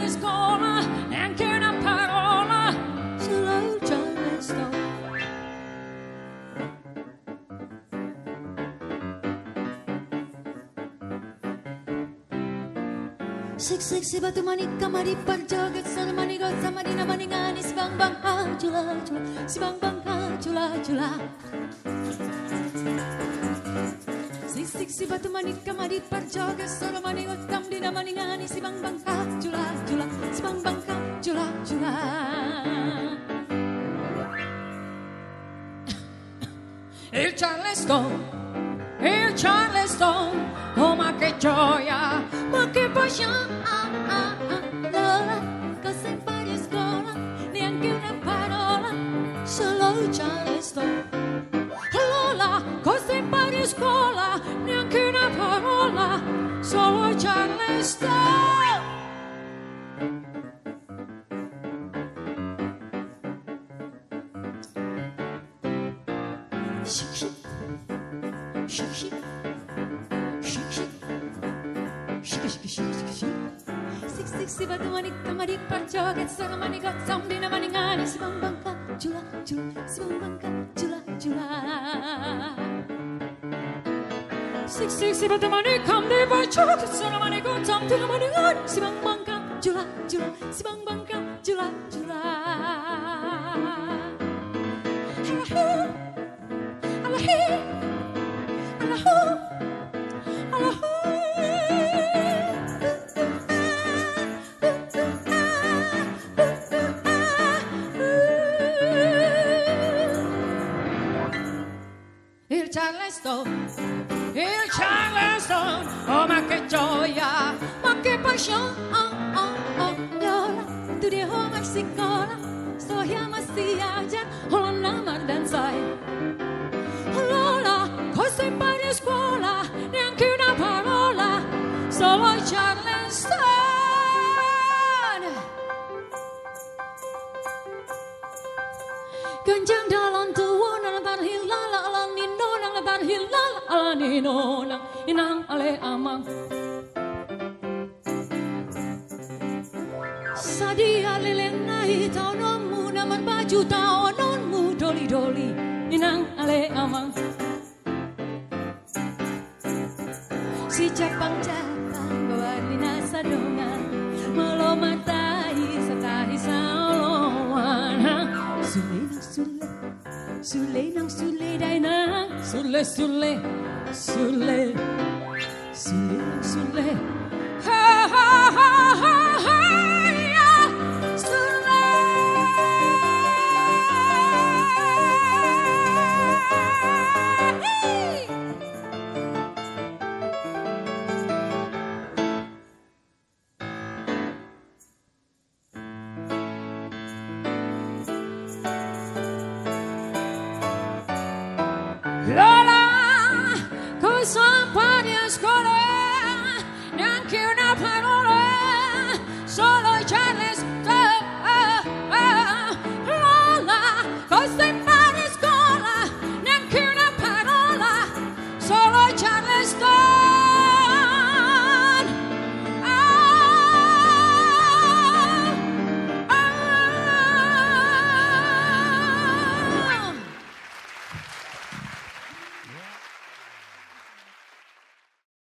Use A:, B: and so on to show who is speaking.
A: di scuola, neanche una parola, solo Charleston. Siksi batu manikka mari parjoget sana manigotsa marina maningani si bang bang ha chula chula si bang bang ha chula chula. Siksi batu manikka mari parjoget sana manigotsa marina maningani si bang bang ha chula chula si bang bang ha chula chula. Il Charleston, oh ma che gioia, ma che passione, Lola, cosa impari a scuola, neanche una parola, solo Charleston. Lola, cosa impari a scuola, neanche una parola, solo Charleston. Si batu manikka marik parjoget sana manigot sambina maningani si bang bang ka chula chula si bang bang ka chula chula. Si batu manikka marik parjoget sana manigot sambina maningani si bang bang ka chula chula si bang bang ka chula chula. Alahi alahu alahu. Il Charleston, oh ma che gioia, ma che passione, Lola, tu di home si cola, sto chiama si aggia, oh la ma danzai. Lola, cosa impari a scuola, neanche una parola, solo Charleston. Ganjang dalam tuan dalam hilal alam nino nang dalam hilal alam nino nang inang ale amang. Sadia lelena hitau nonmu naman baju tau nonmu doli doli inang ale amang. Si Japang bawarina sadongan melomatai satahi saulawan. Sule nang sule dai nang sule sule sule sule nang sule ha ha ha ha ha ya sule. Lola, cosa impari a scuola, neanche una parola.